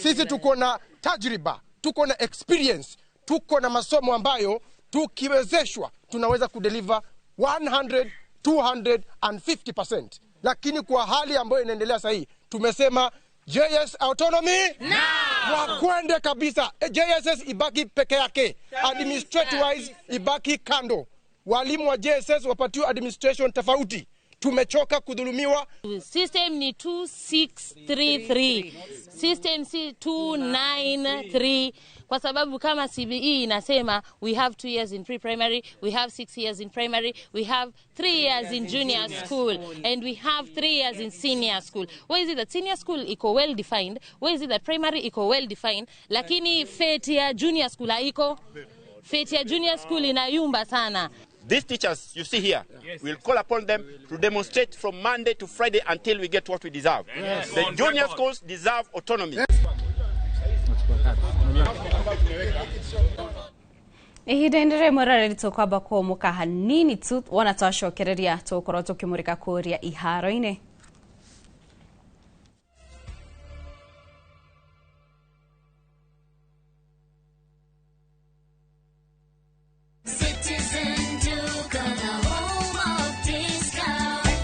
Sisi tuko na tajriba, tuko na experience, tuko na masomo ambayo tukiwezeshwa tunaweza kudeliver 100, 250%. Lakini kwa hali ambayo inaendelea sasa hii tumesema JS autonomy wakwende kabisa. JSS ibaki peke yake, administrative wise ibaki kando. Walimu wa JSS wapatiwe administration tofauti. Tumechoka kudhulumiwa. System ni 2633. System si 293. Kwa sababu kama CBE inasema we have 2 years in pre-primary, we have 6 years in primary, we have 3 years in junior school, and we have 3 years in senior school. Why is it that senior school iko well defined? Why is it that primary iko well defined? Lakini fate ya junior school haiko. Fate ya junior school inayumba sana. These teachers you see here, we'll call upon them to demonstrate from Monday to Friday until we get what we deserve. Yes. The junior schools deserve autonomy. Ihindendere murareri tukwamba ko muka hanini tu wana twashokereria tukorwo tukimurika kuria iharo-ini.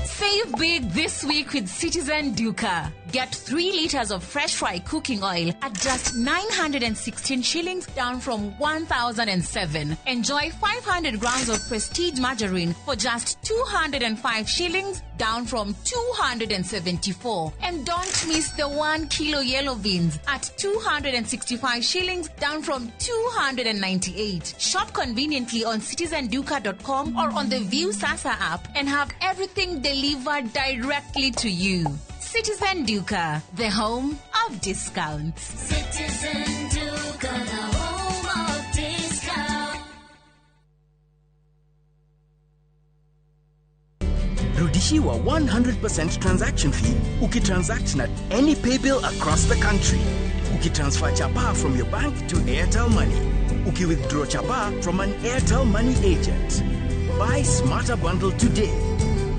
Save big this week with Citizen Duca. Get 3 liters of fresh fry cooking oil at just 916 shillings, down from 1,007. Enjoy 500 grams of Prestige margarine for just 205 shillings, down from 274. And don't miss the 1 kilo yellow beans at 265 shillings, down from 298. Shop conveniently on citizenduca.com or on the View Sasa app and have everything delivered directly to you. Citizen Duca, the home of discounts. Citizen Duca, the home of discounts. Rudishiwa 100% transaction fee ukitransact na any pay bill across the country. Ukitransfer chapa from your bank to Airtel Money. Ukiwithdraw chapa from an Airtel Money agent. Buy Smarter Bundle today.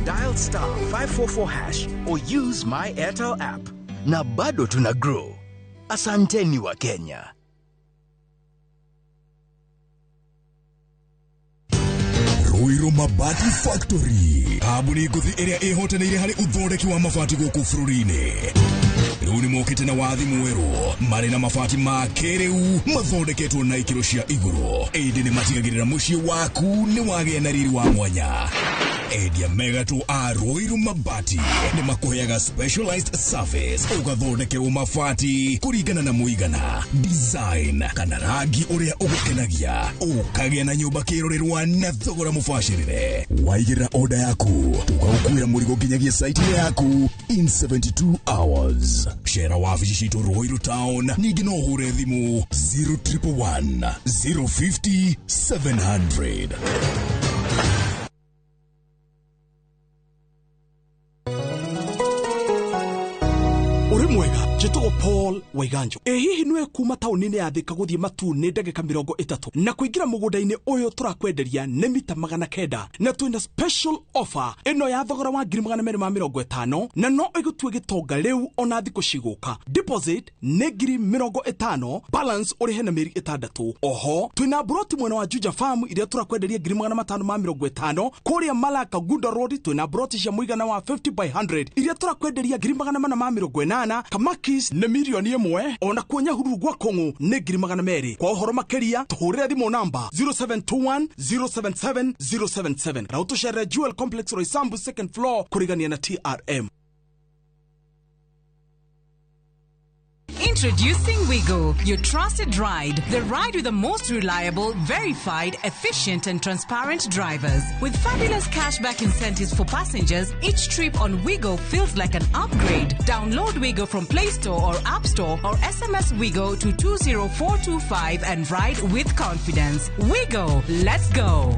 Dial *544# or use my Airtel app. Na bado tuna grow. Asanteni wa Kenya. Ruiru Mabati Factory. Habuni guthi area ehoteneire hari uthondeki wa mabati guku bururi-ini. Riu ni mokite na wathi mweru mari na mabati ma kiriu mathondeketwo na ikiro cia iguru. Indi ni matigagirira mucii waku ni wagia na riri wa mwanya. Edia Megato a Ruiru Mabati ni makuheaga specialized service ugathondekerwo mabati kuringana na muigana, design kana rangi uria ugukenagia, ukagia na nyumba kirorerwa na thogora mubashirire. Waigirira order yaku tugagukwira murigo nginyagia site yaku in 72 hours. Shera wafici cito Ruiru Town ningĩ no ũhure thimũ 0111 050 700. Mwega jetogo Paul Waiganjo hihi nwe kuma tauni-inĩ ya Thika gũthiĩ Matune ndagĩka 30 na kũingĩra mũgũnda-inĩ ũyũ tũrakwenderia nĩ mita 900 na twĩna special offer ĩno ya thogora wa 250 na no ĩgũtue gĩtonga rĩu ona thikũ cigũka. Deposit nĩ 50,000, balance ũrĩhe na mĩeri 6. Oho twĩna broti mwena wa Juja Farm iria tũrakwenderia 550 kũrĩa Malaka Gunda Road. Twĩna broti cia mũigana wa 50 by 100 iria tũrakwenderia 480 Kamakis nĩ milioni 1 ona kuonya huru gwa Kongo nĩ 200,000. Kwa ũhoro makĩria tũhũrĩre thimũ namba 0721 077 077 na ũtũcerere Jewel Complex Roysambu 2nd floor kũrigania na TRM. Introducing Wigo, your trusted ride. The ride with the most reliable, verified, efficient and transparent drivers. With fabulous cashback incentives for passengers, each trip on Wigo feels like an upgrade. Download Wigo from Play Store or App Store or SMS Wigo to 20425 and ride with confidence. Wigo, let's go.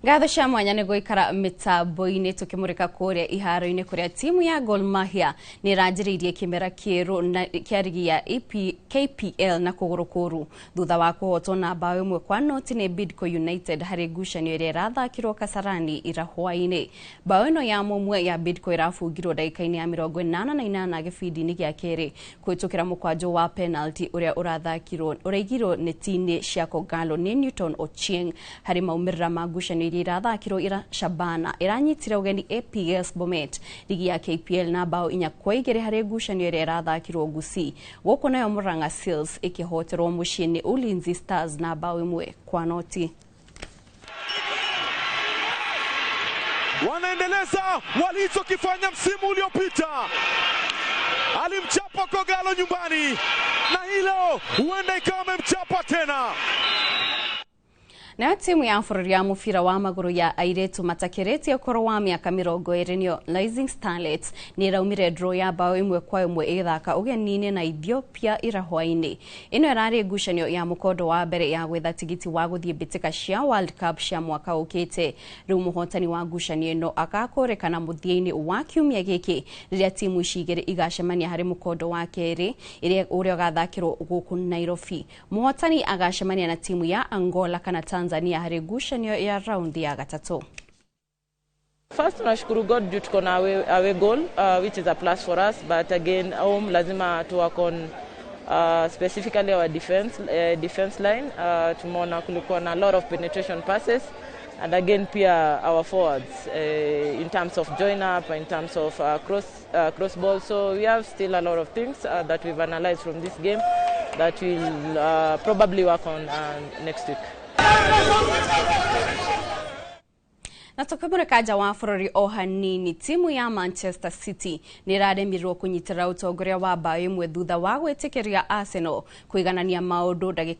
Ngatho cia mwanya nĩ gũikara mitambo-inĩ tukimurika kũrĩa iharo-inĩ kũrĩa timu ya Gor Mahia nĩ iranjĩrĩirie kĩmera kĩerũ na kĩarigi ya KPL na kũgũrũ kũru thutha wa kũhotwo na bao ĩmwe kwa noti nĩ Bidco United harĩ ngucanio ĩrĩa ĩrathakirwo Kasarani ira hwaĩ-inĩ. Bao ĩno ya mũmwe ya Bidco ĩrabungirwo ndagĩka-inĩ ya 88 gĩbindi-inĩ gĩa kerĩ kũhĩtũkĩra mũkwanjũ wa penalty ũrĩa ũraigirwo neti-inĩ cia Kogalo nĩ Newton Ochieng harĩ maumĩrĩra ma ngucanio irathakirwo ira Shabana iranyitire ugeni APS Bomet ligi ya KPL na bao 4-2 harĩ ngucanio ĩrĩa irathakirwo Gusii. Gũkũ nayo Murang'a Seals ikihoterwo mũciĩ nĩ Ulinzi Stars na bao 1-0. Wanaendeleza walichokifanya msimu uliopita. Alimchapa Kogalo nyumbani na hilo huenda ikawa amemchapa tena. Na timu ya bũrũri ya mũbira wa magũrũ ya airĩtu matakĩrĩtie ũkũrũ wa mĩaka 20 nĩyo Rising Starlets nĩ ĩraumire draw ya bao 1-1 ĩgĩthaka ũgeni-inĩ na Ethiopia ira hwaĩ-inĩ. Ĩno ĩrarĩ ngucanio ya mũkondo wa mbere ya gwetha tigiti wa gũthiĩ mbĩtĩka cia World Cup cia mwaka ũkĩte. Rĩu mũhotani wa ngucanio ĩno agakũrĩkana mũthia-inĩ wa kiumia gĩkĩ rĩrĩa timu ici igĩrĩ igacemania harĩ mũkondo wa kerĩ ũrĩa ũgathakĩrwo gũkũ Nairobi. Mũhotani agacemania na timu ya Angola kana Tanzania harĩ ngucanio ya raundi ya gatatu. First tunashukuru God due tuko na away goal which is a plus for us, but again home lazima to work on specifically our defense line. Tumeona kulikuwa na a lot of penetration passes and again pia our forwards in terms of join up, in terms of cross ball. So we have still a lot of things that we've analyzed from this game that we'll probably work on next week. Na tukimurika nja wa bũrũri o hanini timu ya Manchester City nĩ ĩraremirwo kũnyitĩra ũtongoria wa bao 1 thutha wa gwĩtĩkĩria Arsenal kũiganania maũndũ ndagĩka